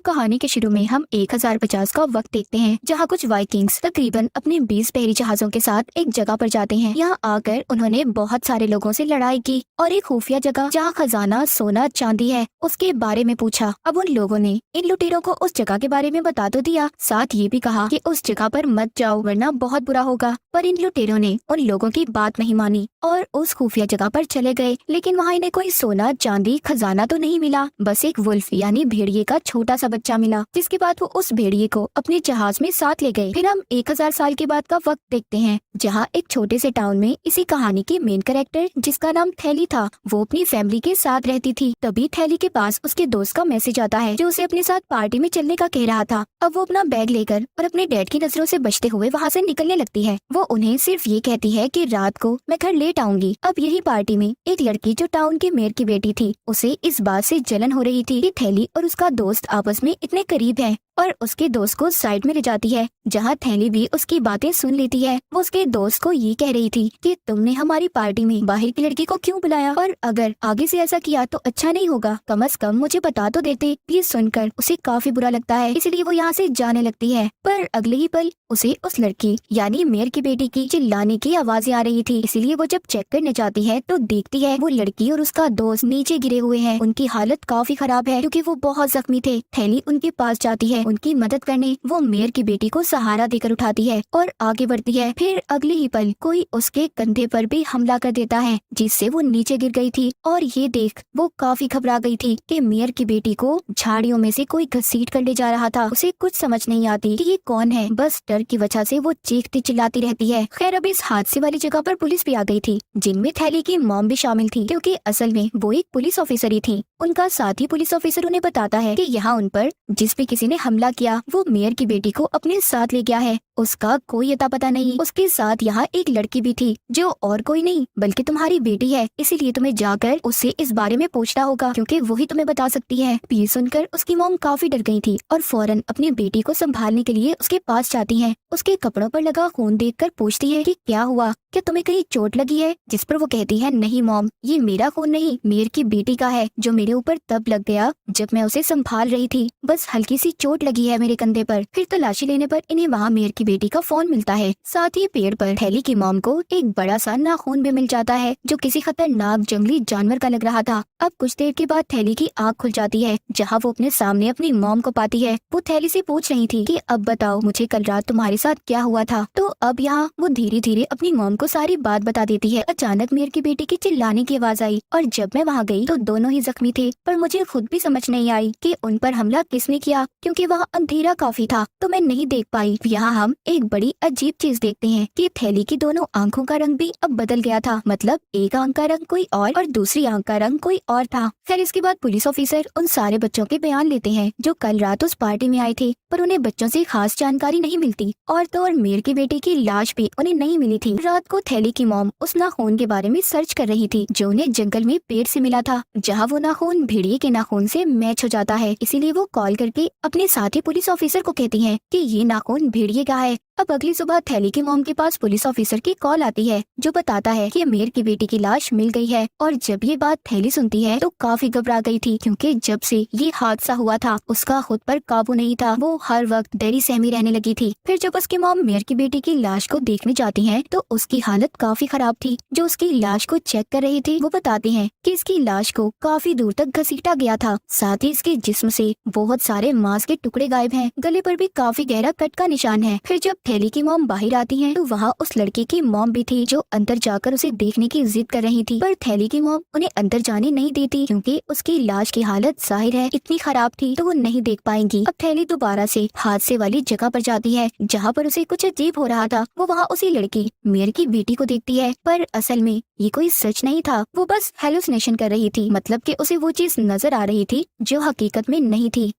कहानी के शुरू में हम 1050 का वक्त देखते हैं, जहाँ कुछ वाइकिंग्स तकरीबन अपने 20 बहरी जहाजों के साथ एक जगह पर जाते हैं। यहाँ आकर उन्होंने बहुत सारे लोगों से लड़ाई की और एक खुफिया जगह जहाँ खजाना सोना चांदी है उसके बारे में पूछा। अब उन लोगों ने इन लुटेरों को उस जगह के बारे में बता तो दिया, साथ ये भी कहा कि उस जगह पर मत जाओ वरना बहुत बुरा होगा। पर इन लुटेरों ने उन लोगों की बात नहीं मानी और उस खुफिया जगह पर चले गए। लेकिन वहाँ इन्हें कोई सोना चांदी खजाना तो नहीं मिला, बस एक वुल्फ यानी भेड़िए का छोटा सा बच्चा मिला। जिसके बाद वो उस भेड़िए को अपने जहाज में साथ ले गए। फिर हम 1000 साल के बाद का वक्त देखते हैं, जहाँ एक छोटे से टाउन में इसी कहानी की मेन कैरेक्टर जिसका नाम थैली था, वो अपनी फैमिली के साथ रहती थी। तभी थैली के पास उसके दोस्त का मैसेज आता है जो उसे अपने साथ पार्टी में चलने का कह रहा था। अब वो अपना बैग लेकर और अपने डैड की नजरों से बचते हुए वहाँ से निकलने लगती है। वो उन्हें सिर्फ ये कहती है कि रात को मैं घर लेट आऊंगी। अब यही पार्टी में एक लड़की जो टाउन के मेयर की बेटी थी, उसे इस बात से जलन हो रही थी कि थैली और उसका दोस्त आपस में इतने करीब हैं, और उसके दोस्त को साइड में ले जाती है जहाँ थैली भी उसकी बातें सुन लेती है। वो उसके दोस्त को ये कह रही थी कि तुमने हमारी पार्टी में बाहर की लड़की को क्यों बुलाया, और अगर आगे से ऐसा किया तो अच्छा नहीं होगा, कम से कम मुझे बता तो देते। ये सुनकर उसे काफी बुरा लगता है, इसलिए वो यहाँ से जाने लगती है। पर अगले ही पल उसे उस लड़की यानी मेयर की बेटी की चिल्लाने की आवाजें आ रही थी, इसीलिए वो जब चेक करने जाती है तो देखती है वो लड़की और उसका दोस्त नीचे गिरे हुए हैं। उनकी हालत काफी खराब है क्योंकि वो बहुत जख्मी थे। थैली उनके पास जाती है उनकी मदद करने। वो मेयर की बेटी को सहारा देकर उठाती है और आगे बढ़ती है। फिर अगले ही पल कोई उसके कंधे पर भी हमला कर देता है, जिससे वो नीचे गिर गई थी। और ये देख वो काफी घबरा गई थी कि मेयर की बेटी को झाड़ियों में से कोई घसीट कर ले जा रहा था। उसे कुछ समझ नहीं आती कि ये कौन है, बस डर की वजह से वो चीखती चिल्लाती रहती है। खैर अब इस हादसे वाली जगह पर पुलिस भी आ गई थी, जिनमें थैली की मॉम भी शामिल थी, क्योंकि असल में वो एक पुलिस ऑफिसर ही थी। उनका साथी पुलिस ऑफिसर उन्हें बताता है कि यहाँ उन पर जिस भी किसी ने हमला किया वो मेयर की बेटी को अपने साथ ले गया है। उसका कोई अता पता नहीं। उसके साथ यहाँ एक लड़की भी थी जो और कोई नहीं बल्कि तुम्हारी बेटी है, इसीलिए तुम्हें जाकर उससे इस बारे में पूछना होगा क्योंकि वही तुम्हें बता सकती है। ये सुनकर उसकी मॉम काफी डर गई थी और फौरन अपनी बेटी को संभालने के लिए उसके पास जाती है। उसके कपड़ों पर लगा खून देखकर पूछती है कि क्या हुआ, क्या तुम्हें कहीं चोट लगी है? जिस पर वो कहती है नहीं मॉम, ये मेरा खून नहीं मेयर की बेटी का है जो मेरे ऊपर तब लग गया जब मैं उसे संभाल रही थी, बस हल्की सी चोट लगी है मेरे कंधे पर। फिर तलाशी लेने पर इन्हें वहाँ मेयर की बेटी का फोन मिलता है। साथ ही पेड़ पर थैली की मॉम को एक बड़ा सा नाखून भी मिल जाता है जो किसी खतरनाक जंगली जानवर का लग रहा था। अब कुछ देर के बाद थैली की आँख खुल जाती है जहाँ वो अपने सामने अपनी मॉम को पाती है। वो थैली से पूछ रही थी कि अब बताओ मुझे कल रात तुम्हारे साथ क्या हुआ था। तो अब यहाँ वो धीरे धीरे अपनी मॉम को सारी बात बता देती है। अचानक मेयर की बेटी की चिल्लाने की आवाज आई और जब मैं वहाँ गई तो दोनों ही जख्मी थे, पर मुझे खुद भी समझ नहीं आई कि उन पर हमला किसने किया क्योंकि वहाँ अंधेरा काफी था तो मैं नहीं देख पाई। यहाँ हम एक बड़ी अजीब चीज देखते हैं कि थैली की दोनों आंखों का रंग भी अब बदल गया था, मतलब एक आंख का रंग कोई और दूसरी आंख का रंग कोई और था। खैर इसके बाद पुलिस ऑफिसर उन सारे बच्चों के बयान लेते हैं जो कल रात उस पार्टी में आए थे, पर उन्हें बच्चों से खास जानकारी नहीं मिलती। और तो और मेयर की बेटी की लाश भी उन्हें नहीं मिली थी। रात को थैली की मॉम उस नाखून के बारे में सर्च कर रही थी जो उन्हें जंगल में पेड़ से मिला था, जहाँ वो नाखून भेड़िए के नाखून से मैच हो जाता है। इसीलिए वो कॉल करके अपने साथी पुलिस ऑफिसर को कहती है कि ये नाखून भेड़िए का है। अब अगली सुबह थैली की मॉम के पास पुलिस ऑफिसर की कॉल आती है जो बताता है कि मेयर की बेटी की लाश मिल गई है। और जब ये बात थैली सुनती है तो काफी घबरा गई थी क्योंकि जब से ये हादसा हुआ था उसका खुद पर काबू नहीं था, वो हर वक्त डरी सहमी रहने लगी थी। फिर जब उसकी मॉम मेयर की बेटी की लाश को देखने जाती है तो उसकी हालत काफी खराब थी। जो उसकी लाश को चेक कर रही थी वो बताते हैं कि इसकी लाश को काफी दूर तक घसीटा गया था, साथ ही इसके जिस्म से बहुत सारे मांस के टुकड़े गायब हैं, गले पर भी काफी गहरा कट का निशान है। फिर जब थैली की मॉम बाहर आती है तो वहाँ उस लड़की की मॉम भी थी जो अंदर जाकर उसे देखने की जिद कर रही थी, पर थैली की मॉम उन्हें अंदर जाने नहीं देती क्योंकि उसकी लाश की हालत जाहिर है इतनी खराब थी तो वो नहीं देख पाएंगी। अब थैली दोबारा से हादसे वाली जगह पर जाती है जहाँ पर उसे कुछ अजीब हो रहा था। वो वहाँ उसी लड़की मेयर की बेटी को देखती है, पर असल में ये कोई सच नहीं था, वो बस हेलुसिनेशन कर रही थी, मतलब कि उसे वो चीज नजर आ रही थी जो हकीकत में नहीं थी।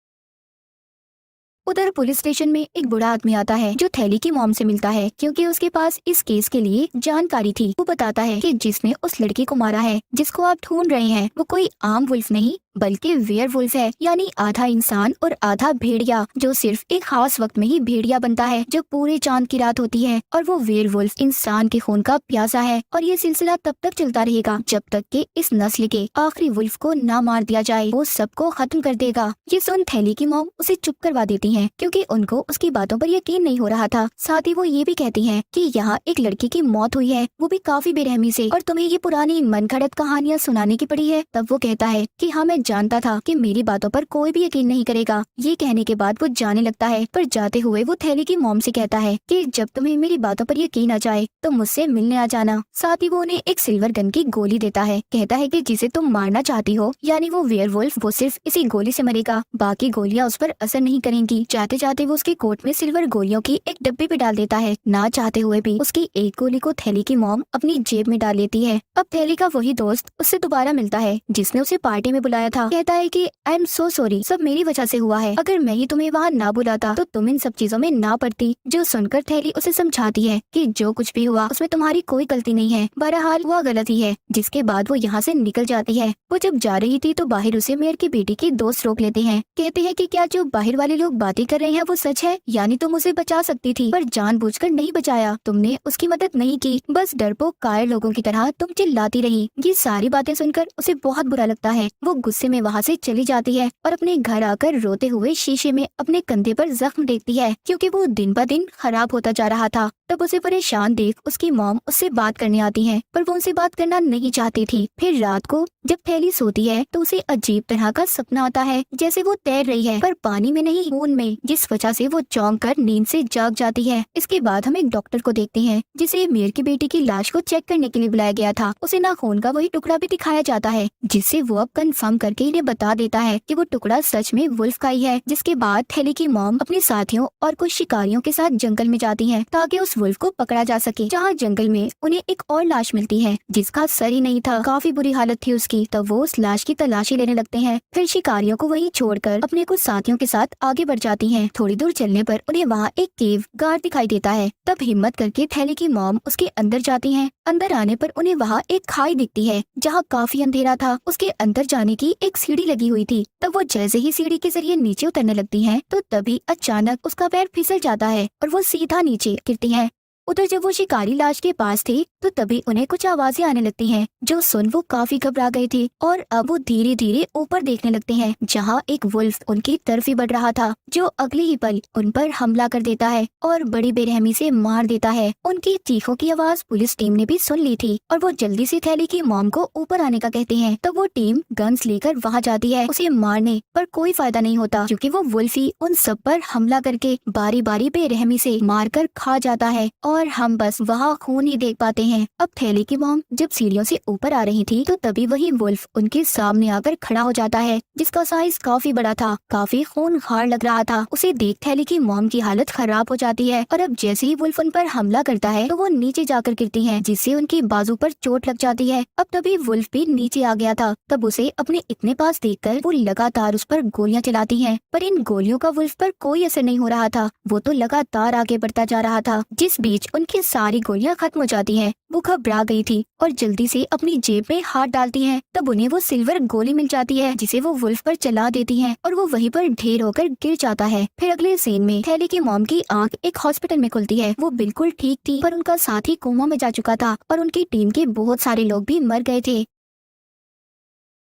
उधर पुलिस स्टेशन में एक बूढ़ा आदमी आता है जो थैली की मॉम से मिलता है क्योंकि उसके पास इस केस के लिए जानकारी थी। वो बताता है कि जिसने उस लड़की को मारा है जिसको आप ढूंढ रहे हैं वो कोई आम वुल्फ नहीं बल्कि वेयरवुल्फ है, यानी आधा इंसान और आधा भेड़िया, जो सिर्फ एक खास वक्त में ही भेड़िया बनता है जब पूरे चांद की रात होती है। और वो वेयरवुल्फ इंसान के खून का प्यासा है और ये सिलसिला तब तक चलता रहेगा जब तक कि इस नस्ल के आखिरी वुल्फ को ना मार दिया जाए। वो सबको खत्म कर देगा। ये सुन थैली की मॉम उसे चुप करवा देती है, क्योंकि उनको उसकी बातों पर यकीन नहीं हो रहा था। साथ ही वो ये भी कहती है कि यहाँ एक लड़की की मौत हुई है, वो भी काफी बेरहमी से, और तुम्हें ये पुरानी मनगढ़ंत कहानियाँ सुनाने की पड़ी है। तब वो कहता है कि हाँ, मैं जानता था कि मेरी बातों पर कोई भी यकीन नहीं करेगा। ये कहने के बाद वो जाने लगता है, पर जाते हुए वो थैली की मॉम से कहता है कि जब तुम्हें मेरी बातों पर यकीन आ जाए तो मुझसे मिलने आ जाना। साथ ही वो उन्हें एक सिल्वर गन की गोली देता है। कहता है कि जिसे तुम मारना चाहती हो, यानी वो वेयरवुल्फ, वो सिर्फ इसी गोली से मरेगा, बाकी गोलियां उस पर असर नहीं करेंगी। जाते जाते वो उसके कोट में सिल्वर गोलियों की एक डब्बी पे डाल देता है। ना चाहते हुए भी उसकी एक गोली को थैली की मॉम अपनी जेब में डाल लेती है। अब थैली का वही दोस्त उससे दोबारा मिलता है जिसने उसे पार्टी में बुलाया था। कहता है कि आई एम सो सॉरी, सब मेरी वजह से हुआ है। अगर मैं ही तुम्हें वहाँ ना बुलाता तो तुम इन सब चीजों में ना पड़ती। जो सुनकर थैली उसे समझाती है कि जो कुछ भी हुआ उसमें तुम्हारी कोई गलती नहीं है, बहरहाल वो गलती है। जिसके बाद वो यहाँ से निकल जाती है। वो जब जा रही थी तो बाहर उसे मेयर की बेटी के दोस्त रोक लेते हैं। कहते हैं कि क्या जो बाहर वाले लोग बातें कर रहे हैं वो सच है, यानी तुम उसे बचा सकती थी पर जानबूझकर नहीं बचाया, तुमने उसकी मदद नहीं की, बस डरपोक कायर लोगों की तरह तुम चिल्लाती रही। ये सारी बातें सुनकर उसे बहुत बुरा लगता है। वो गुस्से में वहाँ से चली जाती है और अपने घर आकर रोते हुए शीशे में अपने कंधे पर जख्म देखती है, क्योंकि वो दिन ब दिन खराब होता जा रहा था। तब उसे परेशान देख उसकी मॉम उससे बात करने आती है, पर वो उनसे बात करना नहीं चाहती थी। फिर रात को जब थैली सोती है तो उसे अजीब तरह का सपना आता है, जैसे वो तैर रही है पर पानी में नहीं, खून में, जिस वजह से वो चौंक कर नींद से जाग जाती है। इसके बाद हम एक डॉक्टर को देखते हैं जिसे मेयर की बेटी की लाश को चेक करने के लिए बुलाया गया था। उसे ना खून का वही टुकड़ा भी दिखाया जाता है, जिससे वो अब कंफर्म करके इन्हें बता देता है कि वो टुकड़ा सच में वुल्फ का ही है। जिसके बाद थैली की मॉम अपने साथियों और कुछ शिकारियों के साथ जंगल में जाती है ताकि उस वुल्फ को पकड़ा जा सके। जहाँ जंगल में उन्हें एक और लाश मिलती है जिसका सर ही नहीं था, काफी बुरी हालत थी उसकी। तब वो उस लाश की तलाशी लेने लगते हैं। फिर शिकारियों को वहीं छोड़कर अपने कुछ साथियों के साथ आगे बढ़ जाती हैं। थोड़ी दूर चलने पर उन्हें वहाँ एक केव गार्ड दिखाई देता है। तब हिम्मत करके थैली की मॉम उसके अंदर जाती हैं। अंदर आने पर उन्हें वहाँ एक खाई दिखती है जहाँ काफी अंधेरा था। उसके अंदर जाने की एक सीढ़ी लगी हुई थी। तब वो जैसे ही सीढ़ी के जरिए नीचे उतरने लगती हैं तो तभी अचानक उसका पैर फिसल जाता है और वो सीधा नीचे गिरती हैं। उधर जब वो शिकारी लाश के पास थे तो तभी उन्हें कुछ आवाजें आने लगती हैं, जो सुन वो काफी घबरा गए थे और अब वो धीरे धीरे ऊपर देखने लगते हैं जहाँ एक वुल्फ उनकी तरफ ही बढ़ रहा था, जो अगले ही पल उन पर हमला कर देता है और बड़ी बेरहमी से मार देता है। उनकी चीखों की आवाज पुलिस टीम ने भी सुन ली थी और वो जल्दी से थैली की मॉम को ऊपर आने का कहते हैं। तब वो टीम गन्स लेकर वहाँ जाती है उसे मारने, पर कोई फायदा नहीं होता क्योंकि वो वुल्फ ही उन सब पर हमला करके बारी बारी बेरहमी से मार कर खा जाता है और हम बस वहाँ खून ही देख पाते हैं। अब थैली की मॉम जब सीढ़ियों से ऊपर आ रही थी तो तभी वही वुल्फ उनके सामने आकर खड़ा हो जाता है, जिसका साइज काफी बड़ा था, काफी खूनखार लग रहा था। उसे देख थैली की मॉम की हालत खराब हो जाती है और अब जैसे ही वुल्फ उन पर हमला करता है तो वो नीचे जाकर गिरती हैं, जिससे उनकी बाजू पर चोट लग जाती है। अब तभी वुल्फ भी नीचे आ गया था। तब उसे अपने इतने पास देखकर वो लगातार उस पर गोलियां चलाती हैं, पर इन गोलियों का वुल्फ पर कोई असर नहीं हो रहा था। वो तो लगातार आगे बढ़ता जा रहा था। जिस बीच उनकी सारी गोलियां खत्म हो जाती हैं। वो घबरा गई थी और जल्दी से अपनी जेब में हाथ डालती हैं। तब उन्हें वो सिल्वर गोली मिल जाती है जिसे वो वुल्फ पर चला देती हैं और वो वहीं पर ढेर होकर गिर जाता है। फिर अगले सीन में थैली की मॉम की आंख एक हॉस्पिटल में खुलती है। वो बिल्कुल ठीक थी, पर उनका साथी कोमा में जा चुका था और उनकी टीम के बहुत सारे लोग भी मर गए थे।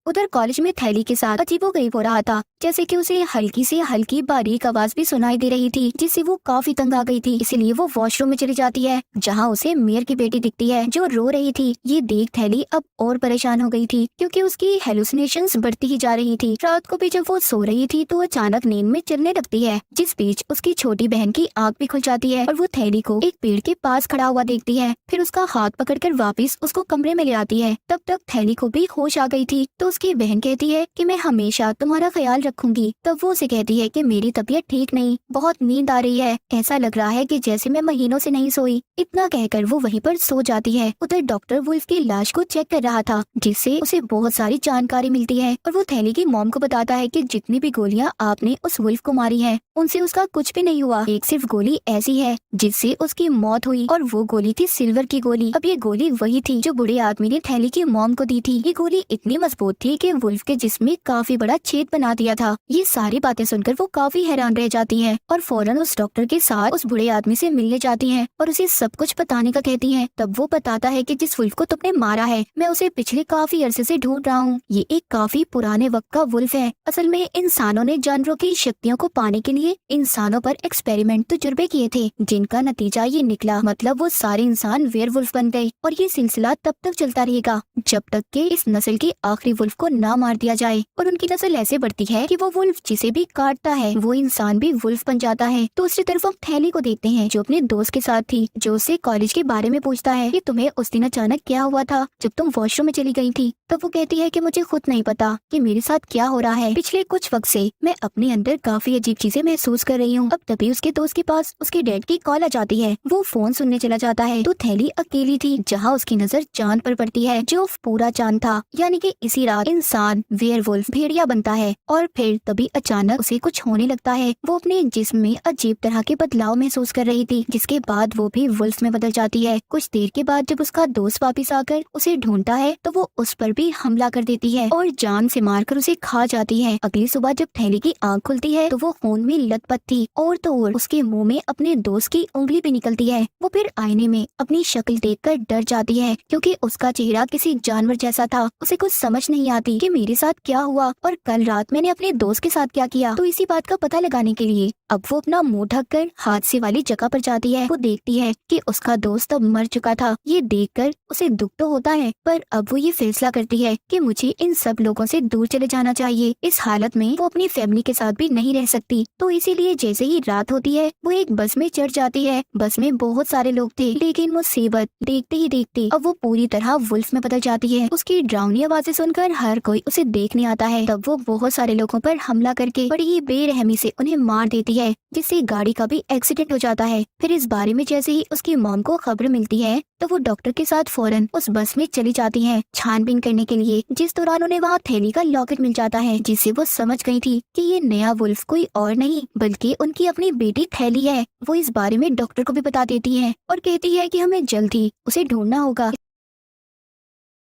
उधर कॉलेज में थैली के साथ अजीबोगरीब हो रहा था, जैसे कि उसे हल्की से हल्की बारीक आवाज भी सुनाई दे रही थी, जिससे वो काफी तंग आ गई थी। इसीलिए वो वॉशरूम में चली जाती है जहां उसे मेयर की बेटी दिखती है जो रो रही थी। ये देख थैली अब और परेशान हो गई थी क्योंकि उसकी हेलुसिनेशंस बढ़ती ही जा रही थी। रात को भी जब वो सो रही थी तो अचानक नींद में चलने लगती है, जिस बीच उसकी छोटी बहन की आंख भी खुल जाती है और वो थैली को एक पेड़ के पास खड़ा हुआ देखती है। फिर उसका हाथ पकड़कर वापस उसको कमरे में ले आती है। तब तक थैली को भी होश आ गई थी तो उसकी बहन कहती है कि मैं हमेशा तुम्हारा ख्याल रखूंगी। तब वो उसे कहती है कि मेरी तबीयत ठीक नहीं, बहुत नींद आ रही है, ऐसा लग रहा है कि जैसे मैं महीनों से नहीं सोई। इतना कहकर वो वहीं पर सो जाती है। उधर डॉक्टर वुल्फ की लाश को चेक कर रहा था, जिससे उसे बहुत सारी जानकारी मिलती है और वो थैली की मॉम को बताता है कि जितनी भी गोलियां आपने उस वुल्फ को मारी हैं, उनसे उसका कुछ भी नहीं हुआ। एक सिर्फ गोली ऐसी है जिससे उसकी मौत हुई और वो गोली थी सिल्वर की गोली। अब ये गोली वही थी जो बूढ़े आदमी ने थैली की मॉम को दी थी। ये गोली इतनी मजबूत थी कि वुल्फ के जिस्म में काफी बड़ा छेद बना दिया था। ये सारी बातें सुनकर वो काफी हैरान रह जाती हैं और फौरन उस डॉक्टर के साथ उस बूढ़े आदमी से मिलने जाती हैं और उसे सब कुछ बताने का कहती हैं। तब वो बताता है कि जिस वुल्फ को तुमने मारा है मैं उसे पिछले काफी अरसे से ढूंढ रहा हूँ। ये एक काफी पुराने वक्त का वुल्फ है। असल में इंसानों ने जानवरों की शक्तियों को पाने के लिए इंसानों पर एक्सपेरिमेंट तजुर्बे किए थे, जिनका नतीजा ये निकला। मतलब वो सारे इंसान वेयरवुल्फ बन गए और ये सिलसिला तब तक चलता रहेगा जब तक कि इस नस्ल के आखिरी वुल्फ को ना मार दिया जाए। और उनकी नस्ल ऐसे बढ़ती है कि वो वुल्फ जिसे भी काटता है वो इंसान भी वुल्फ बन जाता है। दूसरी तरफ हम थैली को देखते हैं जो अपने दोस्त के साथ थी, जो उससे कॉलेज के बारे में पूछता है कि तुम्हें उस दिन अचानक क्या हुआ था जब तुम वॉशरूम में चली गई थी। तब वो कहती है कि मुझे खुद नहीं पता कि मेरे साथ क्या हो रहा है। पिछले कुछ वक्त से मैं अपने अंदर काफी अजीब चीजें महसूस कर रही हूँ। अब तभी उसके दोस्त के पास उसके डैड की कॉल आ जाती है। वो फोन सुनने चला जाता है तो थैली अकेली थी, जहाँ उसकी नजर चांद पर पड़ती है जो पूरा चांद था। यानी कि इसी रात इंसान वेयरवुल्फ भेड़िया बनता है और फिर तभी अचानक उसे कुछ होने लगता है। वो अपने जिस्म में अजीब तरह के बदलाव महसूस कर रही थी, जिसके बाद वो भी वुल्फ में बदल जाती है। कुछ देर के बाद जब उसका दोस्त वापस आकर उसे ढूंढता है तो वो उस पर भी हमला कर देती है और जान से मारकर उसे खा जाती है। अगली सुबह जब थैली की आंख खुलती है तो वो खून में लथपथ थी और तो और उसके मुंह में अपने दोस्त की उंगली भी निकलती है। वो फिर आईने में अपनी शक्ल देखकर डर जाती है क्योंकि उसका चेहरा किसी जानवर जैसा था। उसे कुछ समझ नहीं आती कि मेरे साथ क्या हुआ और कल रात मैंने अपने दोस्त के साथ क्या किया। तो इसी बात का पता लगाने के लिए अब वो अपना मुंह ढककर हादसे वाली जगह पर जाती है। वो देखती है कि उसका दोस्त अब मर चुका था। ये देखकर उसे दुख तो होता है, पर अब वो ये फैसला करती है कि मुझे इन सब लोगों से दूर चले जाना चाहिए। इस हालत में वो अपनी फैमिली के साथ भी नहीं रह सकती। तो इसीलिए जैसे ही रात होती है वो एक बस में चढ़ जाती है। बस में बहुत सारे लोग थे, लेकिन मुसीबत देखते ही देखते अब वो पूरी तरह वुल्फ में बदल जाती है। उसकी डरावनी आवाजें सुनकर हर कोई उसे देखने आता है। तब वो बहुत सारे लोगों पर हमला करके बड़ी ही बेरहमी से उन्हें मार देती है, जिससे गाड़ी का भी एक्सीडेंट हो जाता है। फिर इस बारे में जैसे ही उसकी मॉम को खबर मिलती है तो वो डॉक्टर के साथ फौरन उस बस में चली जाती हैं छानबीन करने के लिए, जिस दौरान उन्हें वहाँ थैली का लॉकेट मिल जाता है, जिससे वो समझ गई थी कि ये नया वुल्फ कोई और नहीं बल्कि उनकी अपनी बेटी थैली है। वो इस बारे में डॉक्टर को भी बता देती है और कहती है कि हमें जल्द ही उसे ढूंढना होगा।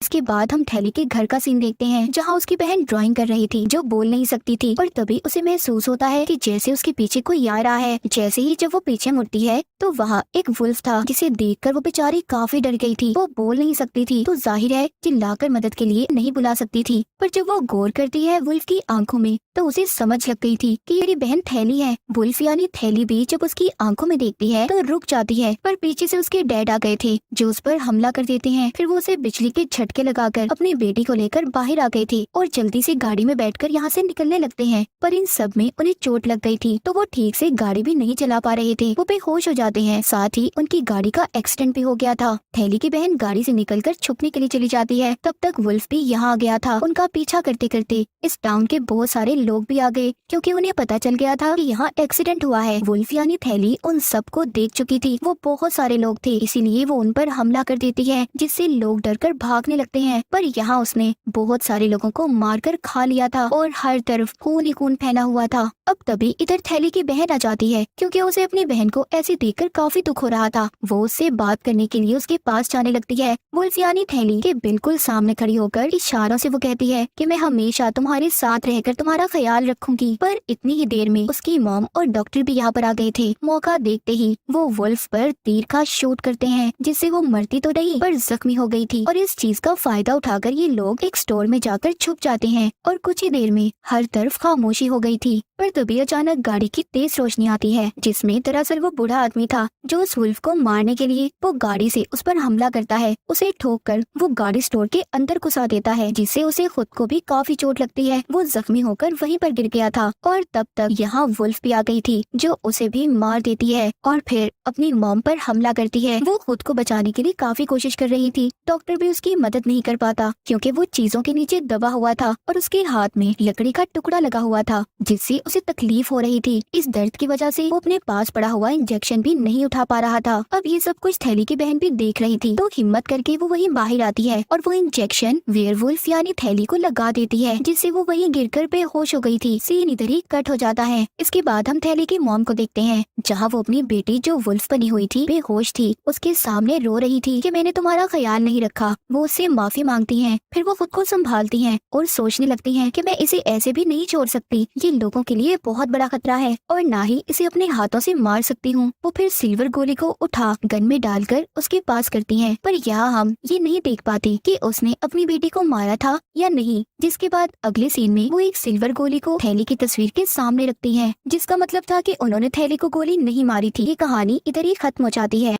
इसके बाद हम थैली के घर का सीन देखते हैं जहाँ उसकी बहन ड्राइंग कर रही थी जो बोल नहीं सकती थी, और तभी उसे महसूस होता है कि जैसे उसके पीछे कोई आ रहा है। जैसे ही जब वो पीछे मुड़ती है तो वहाँ एक वुल्फ था, जिसे देखकर वो बेचारी काफी डर गई थी। वो बोल नहीं सकती थी तो जाहिर है चिल्लाकर मदद के लिए नहीं बुला सकती थी, पर जब वो गौर करती है वुल्फ की आंखों में तो उसे समझ लग गई थी कि मेरी बहन थैली है। वुल्फ यानी थैली भी जब उसकी आंखों में देखती है तो रुक जाती है, पर पीछे से उसके डैड आ गए थे जो उस पर हमला कर देते हैं। फिर वो उसे बिजली के झटके लगाकर अपनी बेटी को लेकर बाहर आ गए थे और जल्दी से गाड़ी में बैठकर यहाँ से निकलने लगते हैं, पर इन सब में उन्हें चोट लग गई थी तो वो ठीक से गाड़ी भी नहीं चला पा रहे थे। वो बेहोश हो जाते हैं, साथ ही उनकी गाड़ी का एक्सीडेंट भी हो गया था। थैली की बहन गाड़ी से निकलकर छुपने के लिए चली जाती है। तब तक वुल्फ भी यहाँ आ गया था। उनका पीछा करते करते इस टाउन के बहुत सारे लोग भी आ गए क्योंकि उन्हें पता चल गया था कि यहाँ एक्सीडेंट हुआ है। वुल्फ यानी थैली उन सबको देख चुकी थी। वो बहुत सारे लोग थे, इसीलिए वो उन पर हमला कर देती है, जिससे लोग डरकर भागने लगते हैं। पर यहाँ उसने बहुत सारे लोगों को मारकर खा लिया था और हर तरफ खून ही खून फैला हुआ था। अब तभी इधर थैली की बहन आ जाती है क्योंकि उसे अपनी बहन को ऐसे देखकर काफी दुख हो रहा था। वो उससे बात करने के लिए उसके पास जाने लगती है। वुल्फ यानी थैली के बिल्कुल सामने खड़ी होकर इशारों से वो कहती है कि मैं हमेशा तुम्हारे साथ रहकर तुम्हारा ख्याल रखूंगी। पर इतनी ही देर में उसकी मॉम और डॉक्टर भी यहाँ पर आ गए थे। मौका देखते ही वो वुल्फ पर तीर का शूट करते हैं, जिससे वो मरती तो नहीं पर जख्मी हो गई थी। और इस चीज का फायदा उठाकर ये लोग एक स्टोर में जाकर छुप जाते हैं और कुछ ही देर में हर तरफ खामोशी हो गई थी। पर तभी अचानक गाड़ी की तेज रोशनी आती है, जिसमें दरअसल वो बूढ़ा आदमी था जो उस वुल्फ को मारने के लिए वो गाड़ी से उस पर हमला करता है। उसे ठोककर वो गाड़ी स्टोर के अंदर घुसा देता है, जिससे उसे खुद को भी काफी चोट लगती है। वो जख्मी होकर वहीं पर गिर गया था और तब तक यहाँ वुल्फ भी आ गई थी जो उसे भी मार देती है और फिर अपनी मॉम पर हमला करती है। वो खुद को बचाने के लिए काफी कोशिश कर रही थी। डॉक्टर भी उसकी मदद नहीं कर पाता क्योंकि वो चीजों के नीचे दबा हुआ था और उसके हाथ में लकड़ी का टुकड़ा लगा हुआ था, जिससे उसे तकलीफ हो रही थी। इस दर्द की वजह से वो अपने पास पड़ा हुआ इंजेक्शन भी नहीं उठा पा रहा था। अब ये सब कुछ थैली की बहन भी देख रही थी, तो हिम्मत करके वो वहीं बाहर आती है और वो इंजेक्शन वेयरवुल्फ यानी थैली को लगा देती है, जिससे वो वहीं गिरकर बेहोश हो गई थी। सीन इधर ही कट हो जाता है। इसके बाद हम थैली की मॉम को देखते हैं, जहाँ वो अपनी बेटी जो वुल्फ बनी हुई थी, बेहोश थी, उसके सामने रो रही थी कि मैंने तुम्हारा ख्याल नहीं रखा। वो उससे माफी मांगती हैं, फिर वो खुद को संभालती हैं और सोचने लगती हैं कि मैं इसे ऐसे भी नहीं छोड़ सकती, ये लोगों के लिए बहुत बड़ा खतरा है और ना ही इसे अपने हाथों से मार सकती हूँ। वो फिर सिल्वर गोली को उठा गन में डालकर उसके पास करती हैं, पर यहाँ हम ये नहीं देख पाती कि उसने अपनी बेटी को मारा था या नहीं। जिसके बाद अगले सीन में वो एक सिल्वर गोली को थैली की तस्वीर के सामने रखती हैं, जिसका मतलब था कि उन्होंने थैली को गोली नहीं मारी थी। ये कहानी इधर ही खत्म हो जाती है।